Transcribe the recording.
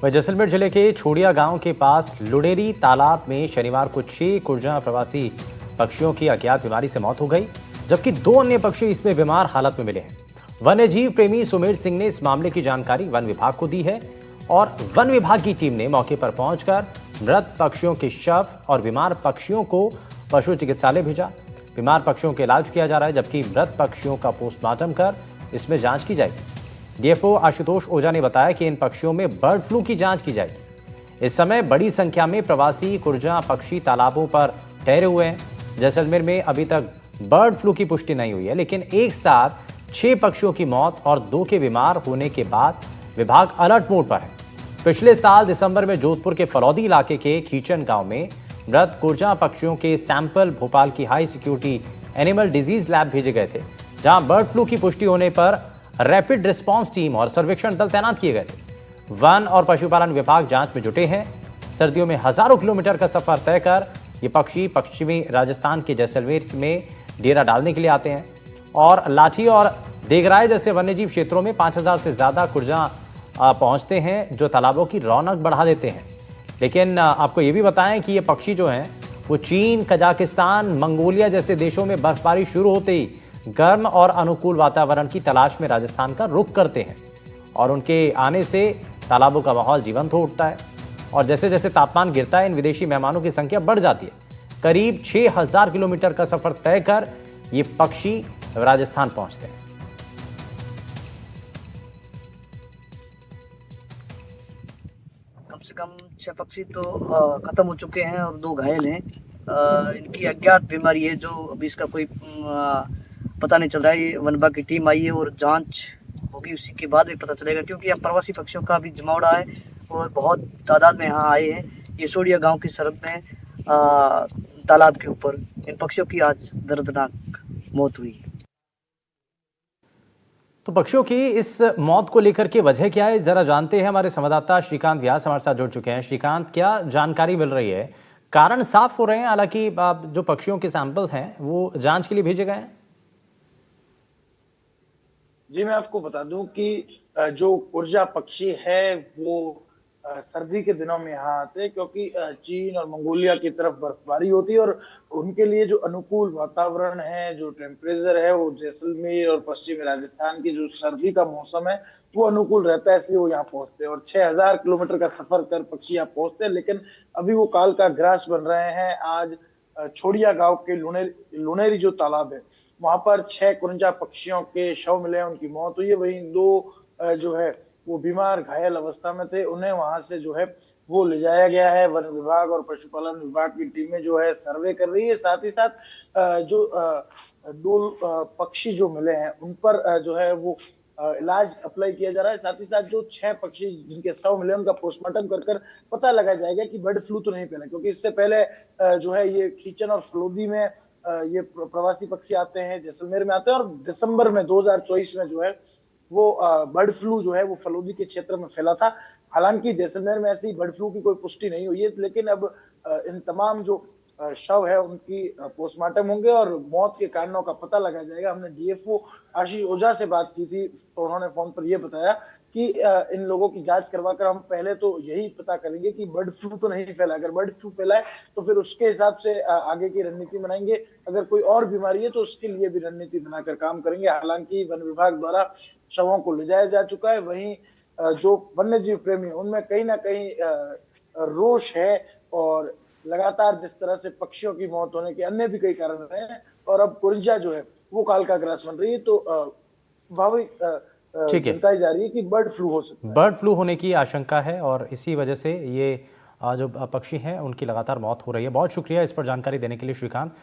वहीं जैसलमेर जिले के छोड़िया गांव के पास लुडेरी तालाब में शनिवार को 6 कुरजा प्रवासी पक्षियों की अज्ञात बीमारी से मौत हो गई, जबकि 2 अन्य पक्षी इसमें बीमार हालत में मिले हैं। वन्यजीव प्रेमी सुमेर सिंह ने इस मामले की जानकारी वन विभाग को दी है और वन विभाग की टीम ने मौके पर पहुंचकर मृत पक्षियों के शव और बीमार पक्षियों को पशु चिकित्सालय भेजा। बीमार पक्षियों का इलाज किया जा रहा है, जबकि मृत पक्षियों का पोस्टमार्टम कर इसमें जांच की जाएगी। डीएफओ आशुतोष ओझा ने बताया कि इन पक्षियों में बर्ड फ्लू की जांच की जाएगी। इस समय बड़ी संख्या में प्रवासी कुरजा पक्षी तालाबों पर ठहरे हुए हैं। जैसलमेर में अभी तक बर्ड फ्लू की पुष्टि नहीं हुई है, लेकिन एक साथ 6 पक्षियों की मौत और 2 के बीमार होने के बाद विभाग अलर्ट मोड पर है। पिछले साल दिसंबर में जोधपुर के फलौदी इलाके के खीचन गांव में मृत कुरजा पक्षियों के सैंपल भोपाल की high security animal disease lab भेजे गए थे, जहां बर्ड फ्लू की पुष्टि होने पर रैपिड रिस्पांस टीम और सर्वेक्षण दल तैनात किए गए थे। वन और पशुपालन विभाग जांच में जुटे हैं। सर्दियों में हजारों किलोमीटर का सफर तय कर ये पक्षी पश्चिमी राजस्थान के जैसलमेर में डेरा डालने के लिए आते हैं और लाठी और देगराय जैसे वन्यजीव क्षेत्रों में 5000 से ज्यादा कुरजा पहुंचते हैं, जो तालाबों की रौनक बढ़ा देते हैं। लेकिन आपको ये भी बताएं कि ये पक्षी जो हैं वो चीन, कजाकिस्तान, मंगोलिया जैसे देशों में बर्फबारी शुरू होते ही गर्म और अनुकूल वातावरण की तलाश में राजस्थान का रुख करते हैं और उनके आने से तालाबों का माहौल जीवंत हो उठता है और जैसे जैसे तापमान गिरता है, इन विदेशी मेहमानों की संख्या बढ़ जाती है। करीब 6000 किलोमीटर का सफर तय कर ये पक्षी राजस्थान पहुंचते हैं। कम से कम 6 पक्षी तो खत्म हो चुके हैं और 2 घायल हैं। इनकी अज्ञात बीमारी है, जो अभी इसका कोई पता नहीं चल रहा है। ये वन विभाग की टीम आई है और जांच होगी, उसी के बाद भी पता चलेगा, क्योंकि यहाँ प्रवासी पक्षियों का भी जमावड़ा है और बहुत तादाद में यहाँ आए हैं। ये सोडिया गांव की सरहद में तालाब के ऊपर इन पक्षियों की आज दर्दनाक मौत हुई। तो पक्षियों की इस मौत को लेकर के वजह क्या है, जरा जानते हैं। हमारे संवाददाता श्रीकांत व्यास हमारे साथ जुड़ चुके हैं। श्रीकांत, क्या जानकारी मिल रही है? कारण साफ हो रहे हैं, हालांकि जो पक्षियों के सैंपल हैं वो जांच के लिए भेजे गए हैं। जी, मैं आपको बता दूं कि जो कुरजा पक्षी है वो सर्दी के दिनों में यहाँ आते हैं, क्योंकि चीन और मंगोलिया की तरफ बर्फबारी होती है और उनके लिए जो अनुकूल वातावरण है, जो टेम्परेचर है, वो जैसलमेर और पश्चिमी राजस्थान की जो सर्दी का मौसम है वो अनुकूल रहता है, इसलिए वो यहाँ पहुंचते हैं और 6000 किलोमीटर का सफर कर पक्षी यहाँ पहुंचते हैं। लेकिन अभी वो काल का ग्रास बन रहे हैं। आज छोड़िया गांव के लुनेरी जो तालाब है, वहां पर 6 कुरजा पक्षियों के शव मिले हैं, उनकी मौत हुई है। वहीं 2 जो है वो बीमार घायल अवस्था में थे, उन्हें वहां से जो है वो ले जाया गया है। वन विभाग और पशुपालन विभाग की टीमें जो है सर्वे कर रही है। साथ ही साथ जो 2 पक्षी जो मिले हैं उन पर जो है वो इलाज अप्लाई किया जा रहा है। साथ ही साथ जो 6 पक्षी जिनके शव मिले उनका पोस्टमार्टम कर पता लगाया जाएगा कि बर्ड फ्लू तो नहीं फैला, क्योंकि इससे पहले जो है ये खीचन और फलोदी में ये प्रवासी पक्षी आते हैं, जैसलमेर में आते हैं और दिसंबर में 2024 में जो है वो बर्ड फ्लू जो है वो फलोदी के क्षेत्र में फैला था। हालांकि जैसलमेर में ऐसी बर्ड फ्लू की कोई पुष्टि नहीं हुई है, लेकिन अब इन तमाम जो शव है उनकी पोस्टमार्टम होंगे और मौत के कारणों का पता लगाया जाएगा। हमने डीएफओ आशीष ओझा से बात की थी, तो उन्होंने फोन पर यह बताया कि इन लोगों की जांच करवाकर हम पहले तो यही पता करेंगे कि बर्ड फ्लू तो नहीं फैला। अगर बर्ड फ्लू फैला है तो फिर उसके हिसाब से आगे की रणनीति बनाएंगे। अगर कोई और बीमारी है तो उसके लिए भी रणनीति बनाकर काम करेंगे। हालांकि वन विभाग द्वारा शवों को ले जाया जा चुका है। वहीं जो वन्यजीव प्रेमी उनमें कहीं ना कहीं रोष है और लगातार जिस तरह से पक्षियों की मौत होने के अन्य भी कई कारण हैं और अब कुरजा जो है वो काल का ग्रास बन रही है, तो स्वाभाविक चिंताई जा रही है कि बर्ड फ्लू हो सकता है। बर्ड फ्लू होने की आशंका है और इसी वजह से ये जो पक्षी हैं उनकी लगातार मौत हो रही है। बहुत शुक्रिया इस पर जानकारी देने के लिए श्रीकांत।